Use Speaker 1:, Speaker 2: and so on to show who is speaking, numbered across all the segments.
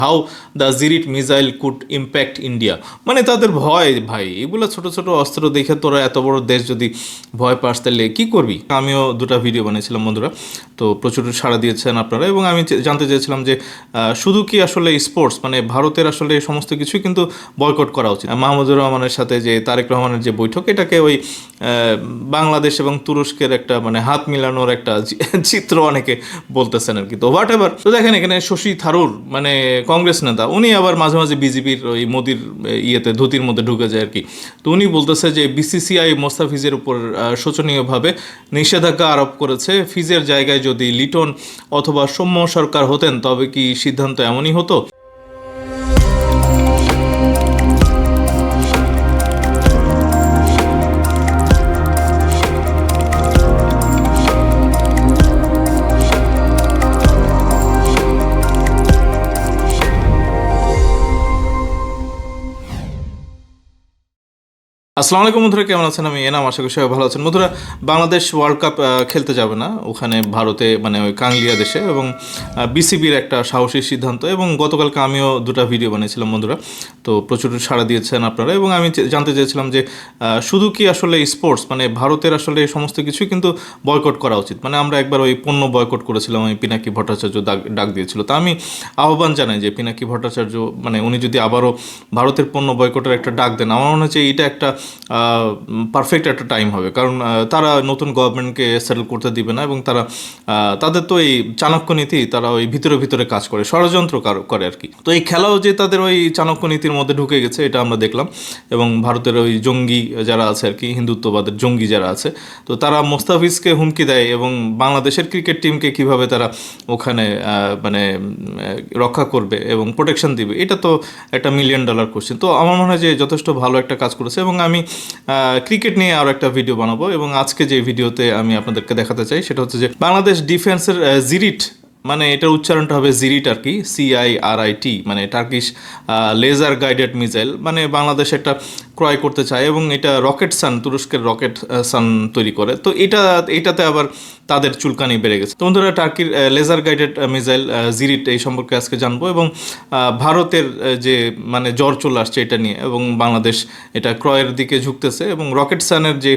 Speaker 1: How the Cirit missile could impact India. মানে তাদের ভয় ভাই, এগুলো ছোট ছোট অস্ত্র দেখে তোরা এত বড় দেশ যদি ভয় পাস তাহলে কী করবি। আমিও দুটো ভিডিও বানিয়েছিলাম বন্ধুরা, তো প্রচুর সাড়া দিয়েছেন আপনারা, এবং আমি জানতে চেয়েছিলাম যে শুধু কি আসলে স্পোর্টস মানে ভারতের আসলে সমস্ত কিছুই কিন্তু বয়কট করা উচিত। মাহমুদুর রহমানের সাথে যে তারেক রহমানের যে বৈঠক, এটাকে ওই বাংলাদেশ এবং তুরস্কের একটা মানে হাত মিলানোর একটা চিত্র অনেকে বলতেছেন আর কি। তো হোয়াট এভার। তো দেখেন এখানে শশী থারুর মানে কংগ্রেস নেতা, উনি আবার মাঝে মাঝে বিজেপির ওই মোদির ইয়েতে ধুতির মধ্যে ঢুকে যায় আর কি। তো উনি বলতেছে যে বিসিসিআই মোস্তাফিজের উপর শোচনীয়ভাবে নিষেধাজ্ঞা আরোপ করেছে। ফিজের জায়গায় যদি লিটন অথবা সৌম্য সরকার হতেন তবে কি সিদ্ধান্ত এমনই হতো। আসসালামু আলাইকুম বন্ধুরা, কেমন আছেন? আমি এনাম, আশা করি সবাই ভালো আছেন। বন্ধুরা, বাংলাদেশ ওয়ার্ল্ড কাপ খেলতে যাবে না ওখানে ভারতে, মানে ওই কাংলিয়া দেশে, এবং বিসিবির একটা সাহসী সিদ্ধান্ত। এবং গতকালকে আমিও দুটো ভিডিও বানিয়েছিলাম বন্ধুরা, তো প্রচুর সাড়া দিয়েছেন আপনারা, এবং আমি জানতে চেয়েছিলাম যে শুধু কি আসলে স্পোর্টস মানে ভারতের আসলে সমস্ত কিছুই কিন্তু বয়কট করা উচিত। মানে আমরা একবার ওই পণ্য বয়কট করেছিলাম, ওই পিনাকি ভট্টাচার্য ডাক দিয়েছিল। তা আমি আহ্বান জানাই যে পিনাকি ভট্টাচার্য মানে উনি যদি আবারও ভারতের পণ্য বয়কটের একটা ডাক দেন, আমার মনে হচ্ছে এইটা একটা পারফেক্ট একটা টাইম হবে। কারণ তারা নতুন গভর্নমেন্টকে সেটেল করতে দিবে না, এবং তারা তাদের তো এই চাণক্য নীতি, তারা ওই ভিতরে ভিতরে কাজ করে, ষড়যন্ত্র করে আর কি। তো এই খেলাও যে তাদের ওই চাণক্য নীতির মধ্যে ঢুকে গেছে, এটা আমরা দেখলাম। এবং ভারতের ওই জঙ্গি যারা আছে আর কি, হিন্দুত্ববাদের জঙ্গি যারা আছে, তো তারা মোস্তাফিজকে হুমকি দেয়, এবং বাংলাদেশের ক্রিকেট টিমকে কিভাবে তারা ওখানে মানে রক্ষা করবে এবং প্রোটেকশন দিবে, এটা তো একটা $1 মিলিয়ন কোশ্চেন। তো আমার মনে হয় যে যথেষ্ট ভালো একটা কাজ করেছে, এবং আমি ক্রিকেট নিয়ে আরও একটা ভিডিও বানাবো। এবং আজকে যে ভিডিওতে আমি আপনাদেরকে দেখাতে চাই সেটা হচ্ছে যে বাংলাদেশ ডিফেন্সের জিরিট, মানে এটার উচ্চারণটা হবে জিরিট আর কি, CIRIT, মানে টার্কিশ লেজার গাইডেড মিসাইল, মানে বাংলাদেশ একটা ক্রয় করতে চায়, এবং এটা রকেট সান, তুরস্কের রকেট সান তৈরি করে। তো এটাতে আবার তাদের চুলকানি বেড়ে গেছে। তো বন্ধুরা, টার্কির লেজার গাইডেড মিসাইল জিরিট এই সম্পর্কে আজকে জানবো, এবং ভারতের যে মানে জ্বর চলে আসছে এটা নিয়ে, এবং বাংলাদেশ এটা ক্রয়ের দিকে ঝুঁকতেছে, এবং রকেট সানের যে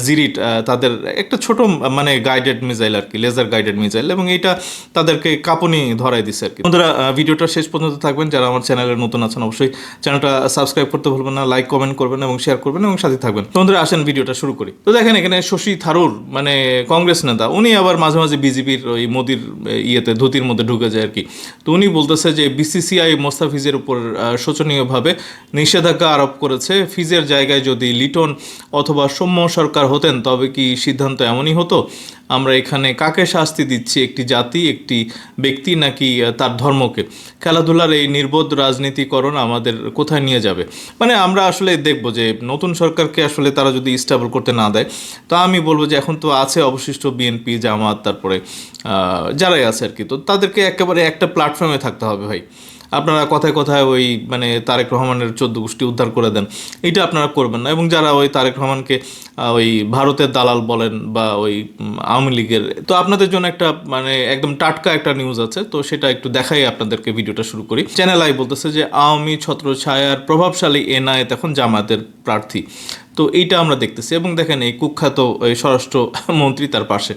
Speaker 1: জিরিট তাদের একটা ছোট মানে গাইডেড মিসাইল আর কি, লেজার গাইডেড মিসাইল, এবং এইটা তাদেরকে কাঁপুনি ধরাই দিছে আর কি। বন্ধুরা, ভিডিওটা শেষ পর্যন্ত থাকবেন। যারা আমার চ্যানেলে নতুন আছেন অবশ্যই চ্যানেলটা সাবস্ক্রাইব করতে ভুলবেন না, লাইক কমেন্ট করবেন এবং শেয়ার করবেন, এবং সাথে থাকবেন। বন্ধুরা, আসেন ভিডিওটা শুরু করি। তো দেখেন এখানে শশী থারুর মানে কংগ্রেস নেতা, উনি আবার মাঝে মাঝে বিজেপির ওই মোদির ইয়েতে ধুতির মধ্যে ঢুকে যায় আর কি। তো উনি বলতেছে যে বিসিসিআই মোস্তাফিজের উপর শোচনীয়ভাবে নিষেধাজ্ঞা আরোপ করেছে। ফিজের জায়গায় যদি লিটন অথবা সৌম্য সরকার হতেন তবে কি সিদ্ধান্ত এমনই হতো। আমরা এখানে কাকে শাস্তি দিচ্ছি, একটি জাতি, একটি ব্যক্তি, নাকি তার ধর্মকে? খেলাধুলার এই নির্বোধ রাজনীতিকরণ আমাদের কোথায় নিয়ে যাবে? মানে আমরা আসলে দেখব যে নতুন সরকারকে আসলে তারা যদি স্টেবল করতে না দেয়, তো আমি বলবো যে এখন তো আছে অবশিষ্ট বিএনপি, জামাত, তারপরে যারাই আছে আর কি, তো তাদেরকে একেবারে একটা প্ল্যাটফর্মে থাকতে হবে ভাই। আপনারা কথায় কথায় ওই মানে তারেক রহমানের 14 গোষ্ঠী উদ্ধার করে দেন, এটা আপনারা করবেন না। এবং যারা ওই তারেক রহমানকে ওই ভারতের দালাল বলেন বা ওই আওয়ামী লীগের, তো আপনাদের জন্য একটা মানে একদম টাটকা একটা নিউজ আছে, তো সেটা একটু দেখাই আপনাদেরকে, ভিডিওটা শুরু করি। চ্যানেল আই বলতেছে যে আওয়ামী ছত্রছায়ার প্রভাবশালী এনআইএ এখন জামায়াতের প্রার্থী। তো এইটা আমরা দেখতেছি, এবং দেখেন এই কুখ্যাত এই স্বরাষ্ট্র মন্ত্রী তার পাশে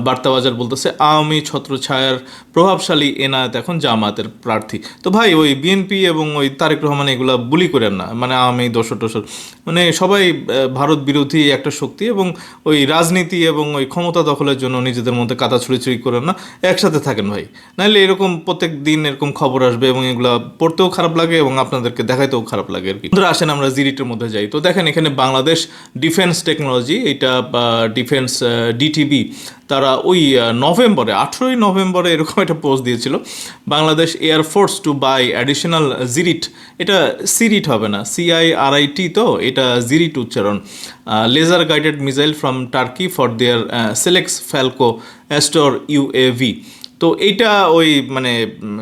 Speaker 1: বার্তাবাজার বলতেছে আওয়ামী ছত্রছায়ার প্রভাবশালী এনায়েত এখন জামায়াতের প্রার্থী। তো ভাই ওই বিএনপি এবং ওই তারেক রহমান এগুলা বুলি করেন না, মানে আওয়ামী দোসর মানে সবাই ভারত বিরোধী একটা শক্তি, এবং ওই রাজনীতি এবং ওই ক্ষমতা দখলের জন্য নিজেদের মধ্যে কাদা ছুড়ি করেন না, একসাথে থাকেন ভাই। নাহলে এরকম প্রত্যেক দিন এরকম খবর আসবে, এবং এগুলা পড়তেও খারাপ লাগে এবং আপনাদেরকে দেখাইতেও খারাপ লাগে আর কি। আসেন আমরা জিরিটের মধ্যে যাই। তো দেখেন এখানে বাংলাদেশ ডিফেন্স টেকনোলজি, এটা ডিফেন্স ডিটিবি, তারা ওই নভেম্বরে 18ই নভেম্বরে এরকম একটা পোস্ট দিয়েছিল, Bangladesh air force to buy additional Cirit, এটা সিরিট হবে না, CIRIT, তো এটা জিরিট উচ্চারণ, laser guided missile from Turkey for their Selex Falco Astor UAV। তো এইটা ওই মানে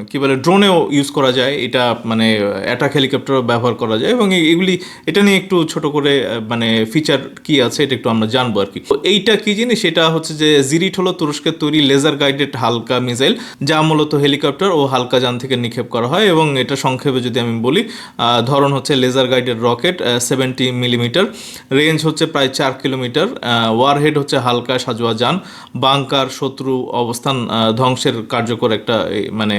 Speaker 1: কি বলে ড্রোনেও ইউজ করা যায়, এটা মানে অ্যাটাক হেলিকপ্টারও ব্যবহার করা যায়, এবং এগুলি এটা নিয়ে একটু ছোট করে মানে ফিচার কি আছে এটা একটু আমরা জানবো আর কি। তো এইটা কি জিনিস, এটা হচ্ছে যে জিরিট হলো তুরস্কের তৈরি লেজার গাইডেড হালকা মিসাইল, যা মূলত হেলিকপ্টার ও হালকা যান থেকে নিক্ষেপ করা হয়, এবং এটা সংক্ষেপে যদি আমি বলি ধরন হচ্ছে laser guided rocket, 70 millimetre, range হচ্ছে প্রায় 4 কিলোমিটার, ওয়ারহেড হচ্ছে হালকা সাজোয়া যান, বাংকার, শত্রু অবস্থান ধ্বংসের কার্যকর একটা মানে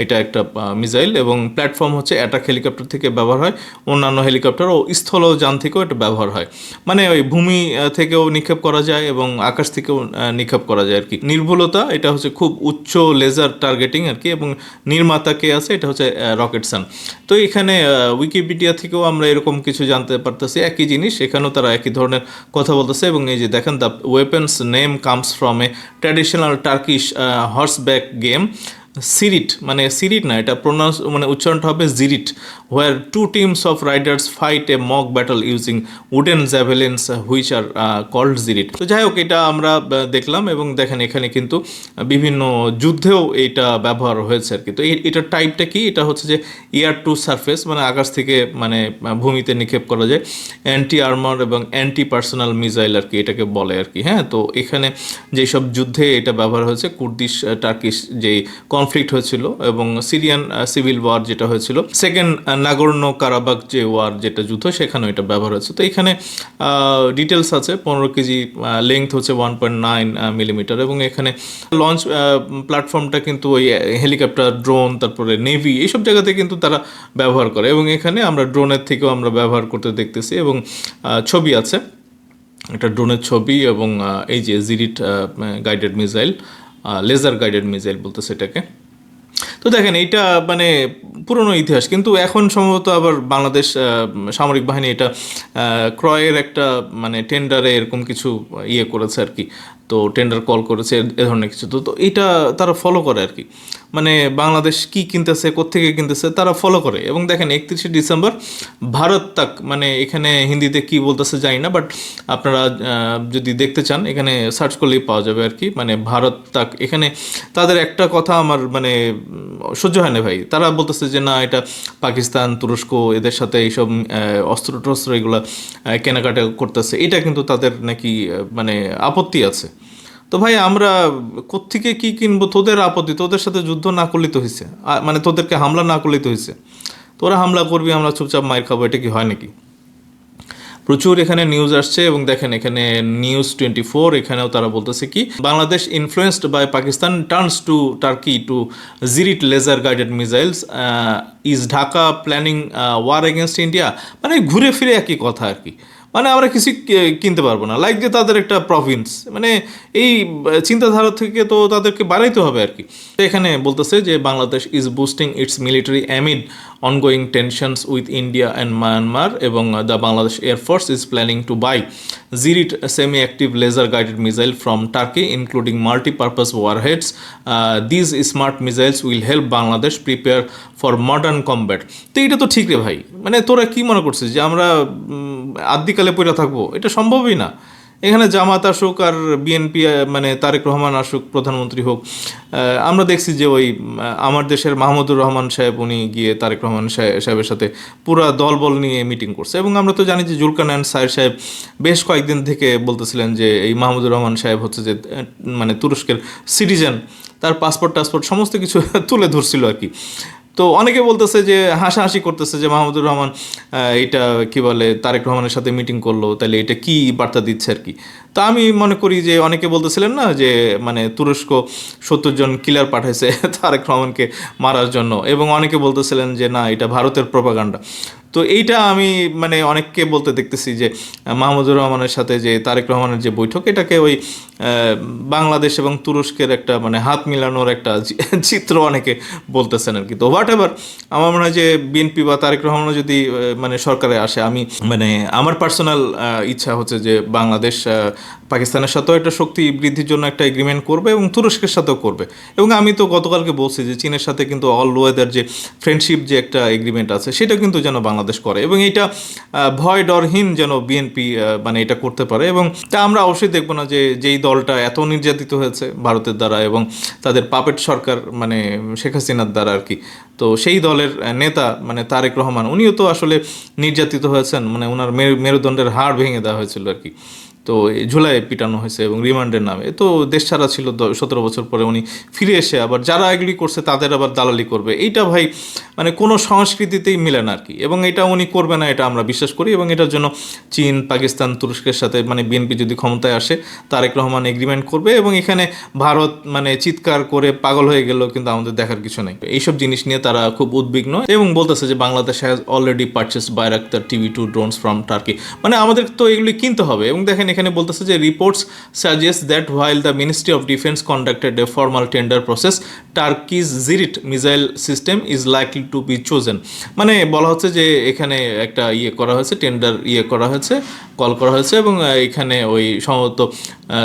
Speaker 1: এটা একটা মিসাইল, এবং প্ল্যাটফর্ম হচ্ছে অ্যাটাক হেলিকপ্টার থেকে ব্যবহার হয়, অন্যান্য হেলিকপ্টার ও স্থলযান থেকেও এটা ব্যবহার হয়, মানে ওই ভূমি থেকেও নিক্ষেপ করা যায় এবং আকাশ থেকেও নিক্ষেপ করা যায় আর কি। নির্ভুলতা, এটা হচ্ছে খুব উচ্চ লেজার টার্গেটিং আর কি, এবং নির্মাতা কে আছে, এটা হচ্ছে রকেটসান। তো এখানে উইকিপিডিয়া থেকেও আমরা এরকম কিছু জানতে পারতেছি, একই জিনিস এখানেও তারা একই ধরনের কথা বলতেছে, এবং এই যে দেখেন the weapons name comes from a traditional Turkish horseback game Cirit, মানে সিরিট না, এটা প্রোনাউন্স মানে উচ্চারণটা হবে Cirit, where two teams of riders fight a mock battle using wooden javelins which are called Cirit. তো যাই হোক, এটা আমরা দেখলাম, এবং দেখেন এখানে কিন্তু বিভিন্ন যুদ্ধেও এইটা ব্যবহার হয়েছে আর কি। তো এটার টাইপটা কি, এটা হচ্ছে যে এয়ার টু সারফেস, মানে আকাশ থেকে মানে ভূমিতে নিক্ষেপ করা যায়, অ্যান্টি আর্মার এবং অ্যান্টি পার্সোনাল মিসাইল আর কি এটাকে বলে আর কি। হ্যাঁ, তো এখানে যেসব যুদ্ধে এটা ব্যবহার হয়েছে, কুর্দিশ টার্কিশ যেই কনফ্লিক্ট হয়েছিল, এবং সিরিয়ান সিভিল ওয়ার যেটা হয়েছিল, সেকেন্ড নাগর্নো কারাবাগ যে ওয়ার যেটা যুদ্ধ, সেখানেও এটা ব্যবহার হয়েছে। তো এখানে ডিটেলস আছে, 15 কেজি, লেংথ হচ্ছে 1.9 মিলিমিটার, এবং এখানে লঞ্চ প্ল্যাটফর্মটা কিন্তু ওই হেলিকপ্টার, ড্রোন, তারপরে নেভি, এইসব জায়গাতে কিন্তু তারা ব্যবহার করে, এবং এখানে আমরা ড্রোনের থেকেও আমরা ব্যবহার করতে দেখতেছি, এবং ছবি আছে, একটা ড্রোনের ছবি, এবং এই যে Cirit guided missile, laser guided missile বলতেছে এটাকে। তো দেখেন এইটা মানে পুরনো ইতিহাস, কিন্তু এখন সম্ভবত আবার বাংলাদেশ সামরিক বাহিনী এটা ক্রয়ের একটা মানে টেন্ডারে এরকম কিছু ইয়ে করেছে আর কি, তো টেন্ডার কল করেছে এ ধরনের কিছু। তো তো এটা তারা ফলো করে আর কি, মানে বাংলাদেশ কি কিনতেছে, কোত্থেকে কিনতেছে তারা ফলো করে। এবং দেখেন 31শে ডিসেম্বর ভারত তাক, মানে এখানে হিন্দিতে কি বলতেছে জানি না, বাট আপনারা যদি দেখতে চান এখানে সার্চ করলেই পাওয়া যাবে আর কি, মানে ভারত তাক। এখানে তাদের একটা কথা আমার মানে সহ্য হয় না ভাই, তারা বলতেছে যে না, এটা পাকিস্তান, তুরস্ক এদের সাথে এইসব অস্ত্র টস্ত্র এগুলো কেনাকাটা করতেছে, এটা কিন্তু তাদের নাকি মানে আপত্তি আছে। তো ভাই আমরা কোত্থেকে কি কিনবো, তোদের আপত্তি, তোদের সাথে যুদ্ধ না করলেই তো হয়েছে, মানে তোদেরকে হামলা না করলেই তো হয়েছে, তোরা হামলা করবি, আমরা চুপচাপ মাইর খাবো, এটা কি হয় নাকি? প্রচুর এখানে নিউজ আসছে, এবং দেখেন এখানে নিউজ 24, এখানেও তারা বলতেছে কি, Bangladesh influenced by Pakistan turns to Turkey to Cirit laser guided missiles, is Dhaka planning war against India, মানে ঘুরে ফিরে একই কথা আর কি, মানে আমরা কিছু কিনতে পারবো না, লাইক যে তাদের একটা প্রভিন্স, মানে এই চিন্তাধারা থেকে তো তাদেরকে বাড়াইতে হবে আর কি। তো এখানে বলতেছে যে Bangladesh is boosting its military amid ongoing tensions with India and Myanmar, এবং the Bangladesh air force is planning to buy Cirit semi active laser guided missile from Turkey including multipurpose warheads. These smart missiles will help Bangladesh prepare for modern combat. তো এটা তো ঠিক রে ভাই, মানে তোরা কি মনে করছিস যে আমরা আদ্যিকালে পড়ে থাকবো? এটা সম্ভবই না। এখানে জামাত আসুক আর বিএনপি মানে তারেক রহমান আসুক প্রধানমন্ত্রী হোক, আমরা দেখছি যে ওই আমার দেশের মাহমুদুর রহমান সাহেব উনি গিয়ে তারেক রহমান সাহেবের সাথে পুরা দলবল নিয়ে মিটিং করছে, এবং আমরা তো জানি যে জুলকারনাইন সায়ের সাহেব বেশ কয়েকদিন থেকে বলতেছিলেন যে এই মাহমুদুর রহমান সাহেব হচ্ছে যে মানে তুরস্কের সিটিজেন, তার পাসপোর্ট টাসপোর্ট সমস্ত কিছু তুলে ধরছিল আর কি। তো অনেকে বলতেছে যে হাসাহাসি করতেছে যে মাহমুদুর রহমান এটা কি বলে তারেক রহমানের সাথে মিটিং করলো, তাহলে এটা কি বার্তা দিচ্ছে আর কি। তা আমি মনে করি যে অনেকে বলতেছিলেন না যে মানে তুরস্ক 70 জন কিলার পাঠাইছে তারেক রহমানকে মারার জন্য, এবং অনেকে বলতেছিলেন যে না, এটা ভারতের প্রোপাগান্ডা। তো এইটা আমি মানে অনেককে বলতে দেখতেছি যে মাহমুদুর রহমানের সাথে যে তারেক রহমানের যে বৈঠক, এটাকে ওই বাংলাদেশ এবং তুরস্কের একটা মানে হাত মিলানোর একটা চিত্র অনেকে বলতেছেন আর কি। তো হোয়াট এভার, আমার মনে হয় যে বিএনপি বা তারেক রহমানও যদি মানে সরকারে আসে, আমি মানে আমার পার্সোনাল ইচ্ছা হচ্ছে যে বাংলাদেশ পাকিস্তানের সাথেও একটা শক্তি বৃদ্ধির জন্য একটা এগ্রিমেন্ট করবে এবং তুরস্কের সাথেও করবে। এবং আমি তো গতকালকে বলছি যে চীনের সাথে কিন্তু অল ওয়েদার যে ফ্রেন্ডশিপ যে একটা এগ্রিমেন্ট আছে সেটা কিন্তু যেন বাংলাদেশ করে, এবং এটা ভয় ডরহীন যেন বিএনপি মানে এটা করতে পারে। এবং তা আমরা অবশ্যই দেখবো না যে যেই দলটা এত নির্যাতিত হয়েছে ভারতের দ্বারা এবং তাদের পাপেট সরকার মানে শেখ হাসিনার দ্বারা আর কি, তো সেই দলের নেতা মানে তারেক রহমান উনিও তো আসলে নির্যাতিত হয়েছেন, মানে ওনার মেরুদণ্ডের হাড় ভেঙে দেওয়া হয়েছিল আর কি। তো ঝুলায় পিটানো হয়েছে এবং রিমান্ডের নামে, তো দেশ ছাড়া ছিল 17 বছর পরে উনি ফিরে এসে আবার যারা এগুলি করছে তাদের আবার দালালি করবে, এইটা ভাই মানে কোনো সংস্কৃতিতেই মিলে না আর কি। এবং এটা উনি করবে না এটা আমরা বিশ্বাস করি, এবং এটার জন্য চীন, পাকিস্তান, তুরস্কের সাথে মানে বিএনপি যদি ক্ষমতায় আসে তারেক রহমান এগ্রিমেন্ট করবে, এবং এখানে ভারত মানে চিৎকার করে পাগল হয়ে গেল কিন্তু আমাদের দেখার কিছু নেই। এইসব জিনিস নিয়ে তারা খুব উদ্বিগ্ন এবং বলতেছে যে Bangladesh has already purchase Bayraktar TB2 drones from turkey, মানে আমাদের তো এগুলি কিনতে হবে। এবং দেখেন এখানে বলতেছে যে reports suggest that while the ministry of defence conducted a formal tender process, Turkey's Cirit missile system is likely to be chosen. মানে বলা হচ্ছে যে এখানে একটা করা হয়েছে, টেন্ডার করা হয়েছে, কল করা হয়েছে, এবং এখানে ওই সম্ভবত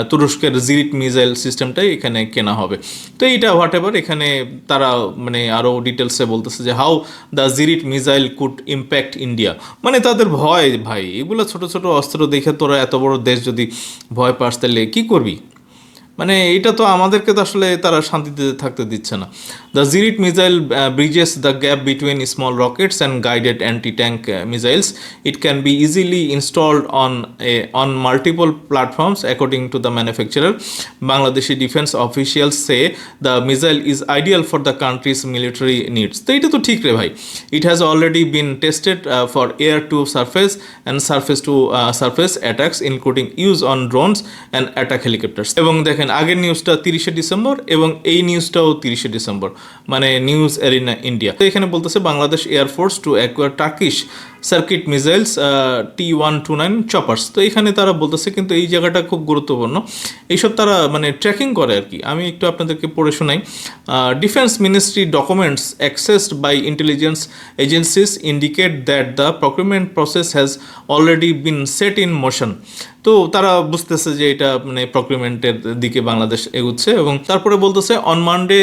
Speaker 1: তুরস্কের জিরিট মিসাইল সিস্টেমটাই এখানে কেনা হবে। তো এইটা হোয়াট এভার, এখানে তারা মানে আরও ডিটেলসে বলতেছে যে how the Cirit missile could impact India, মানে তাদের ভয় ভাই, এগুলো ছোট ছোট অস্ত্র দেখে তোরা এত বড় দেশ যদি ভয় পাস তাহলে কী করবি? মানে এটা তো আমাদেরকে তো আসলে তারা শান্তিতে থাকতে দিচ্ছে না। The Cirit missile bridges the gap between small rockets and guided anti tank missiles. It can be easily installed on multiple platforms according to the manufacturer. Bangladeshi defense officials say the missile is ideal for the country's military needs. তো এটা তো ঠিক রে ভাই, it has already been tested for air to surface and surface to surface attacks including use on drones and attack helicopters. এবং দেখেন আগের নিউজটা 30শে ডিসেম্বর এবং এই নিউজটাও 30শে ডিসেম্বর, মানে নিউজ এরিনা ইন্ডিয়া। তো এখানে বলতেছে Bangladesh air force to acquire Turkish circuit missiles T129 চপার্স। তো এখানে তারা বলতেছে কিন্তু এই জায়গাটা খুব গুরুত্বপূর্ণ, এইসব তারা মানে ট্র্যাকিং করে আর কি। আমি একটু আপনাদেরকে পড়ে শোনাই। Defence ministry documents accessed by intelligence agencies indicate that the procurement process has already been set in motion. তো তারা বুঝতেছে যে এটা মানে প্রকিউরমেন্টের দিকে বাংলাদেশ এগুচ্ছে। এবং তারপরে বলতেছে on Monday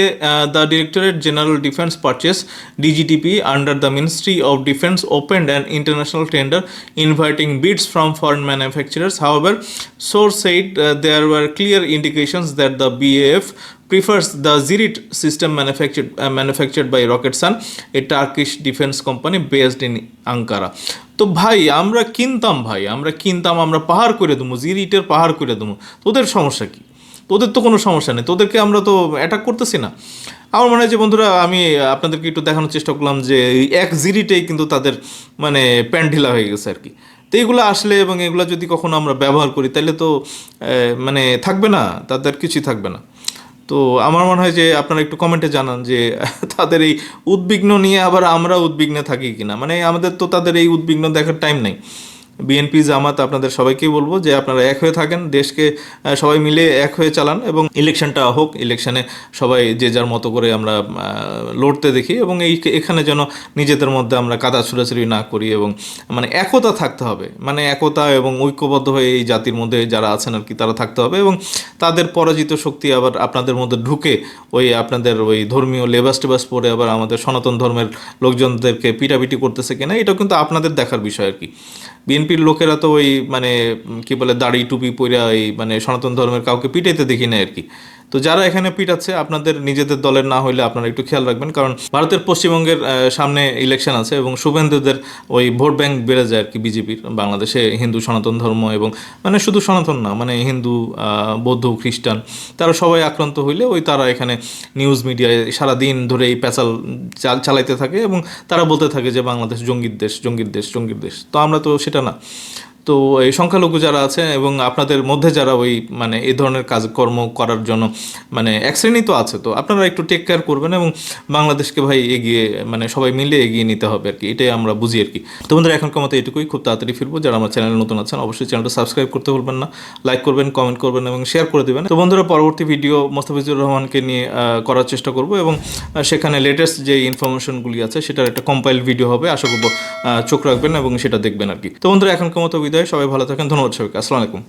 Speaker 1: the directorate general defence purchase DGDP under the ministry of defence opened an international tender inviting bids from foreign manufacturers. However, source said there were clear indications that the BAF prefers the Zirit system manufactured by Roketsan, a Turkish defense company based in Ankara. তো ভাই আমরা কিনতাম, আমরা পাহাড় করে দেবো, জিরিটের পাহাড় করে দেবো, তোদের সমস্যা কি? তোদের তো কোনো সমস্যা নেই, তোদেরকে আমরা তো অ্যাটাক করতেছি না। আমার মনে হয় যে বন্ধুরা আমি আপনাদেরকে একটু দেখানোর চেষ্টা করলাম যে এক জিরিটেই কিন্তু তাদের মানে প্যান্ট ঢিলা হয়ে গেছে আর কি। তো এগুলো আসলে এবং এগুলো যদি কখনো আমরা ব্যবহার করি তাহলে তো মানে থাকবে না, তাদের কিছুই থাকবে না। তো আমার মনে হয় যে আপনারা একটু কমেন্টে জানান যে তাদের এই উদ্বিগ্ন নিয়ে আবার আমরা উদ্বিগ্নে থাকি কিনা, মানে আমাদের তো তাদের এই উদ্বিগ্ন দেখার টাইম নেই। বিএনপি জামাত আপনাদের সবাইকেই বলবো যে আপনারা এক হয়ে থাকেন, দেশকে সবাই মিলে এক হয়ে চালান, এবং ইলেকশনটা হোক, ইলেকশনে সবাই যে যার মতো করে আমরা লড়তে দেখি, এবং এখানে যেন নিজেদের মধ্যে আমরা কাদা ছুড়াছুড়ি না করি, এবং মানে একতা থাকতে হবে, মানে একতা এবং ঐক্যবদ্ধ হয়ে এই জাতির মধ্যে যারা আছেন আর কি তারা থাকতে হবে। এবং তাদের পরাজিত শক্তি আবার আপনাদের মধ্যে ঢুকে ওই আপনাদের ওই ধর্মীয় লেবাস টেবাস পরে আবার আমাদের সনাতন ধর্মের লোকজনদেরকে পিটাপিটি করতেছে কিনা, এটাও কিন্তু আপনাদের দেখার বিষয় আর কি। বিএনপির লোকেরা তো ওই মানে কি বলে দাড়ি টুপি পরে এই মানে সনাতন ধর্মের কাউকে পিটাইতে দেখি না আর কি। তো যারা এখানে পিটাচ্ছে আপনাদের নিজেদের দলের না হইলে আপনারা একটু খেয়াল রাখবেন, কারণ ভারতের পশ্চিমবঙ্গের সামনে ইলেকশন আছে এবং শুভেন্দুদের ওই ভোট ব্যাংক বেড়ে যায় আর কি বিজেপির। বাংলাদেশে হিন্দু সনাতন ধর্ম এবং মানে শুধু সনাতন না, মানে হিন্দু, বৌদ্ধ, খ্রিস্টান তারা সবাই আক্রান্ত হইলে ওই তারা এখানে নিউজ মিডিয়ায় সারাদিন ধরে এই প্যাচাল চালাইতে থাকে এবং তারা বলতে থাকে যে বাংলাদেশ জঙ্গির দেশ, জঙ্গির দেশ, জঙ্গির দেশ। তো আমরা তো সেটা না। তো এই সংখ্যালঘু যারা আছে এবং আপনাদের মধ্যে যারা ওই মানে এই ধরনের কাজকর্ম করার জন্য মানে এক শ্রেণী তো আছে, তো আপনারা একটু টেক কেয়ার করবেন এবং বাংলাদেশকে ভাই এগিয়ে মানে সবাই মিলে এগিয়ে নিতে হবে আর কি, এটাই আমরা বুঝি আর কি। তো বন্ধুরা এখনকার মতো এটুকুই, খুব তাড়াতাড়ি ফিরবো। যারা আমার চ্যানেলে নতুন আছেন অবশ্যই চ্যানেলটা সাবস্ক্রাইব করতে ভুলবেন না, লাইক করবেন, কমেন্ট করবেন এবং শেয়ার করে দেবেন। তো বন্ধুরা পরবর্তী ভিডিও মোস্তাফিজুর রহমানকে নিয়ে করার চেষ্টা করব এবং সেখানে লেটেস্ট যে ইনফরমেশনগুলি আছে সেটার একটা কম্পাইল ভিডিও হবে, আশা করবো চোখ রাখবেন এবং সেটা দেখবেন আর কি। তো বন্ধুরা এখনকার মতো বিদায়, সবাই ভালো থাকেন, ধন্যবাদ সবাইকে, আসসালামু আলাইকুম।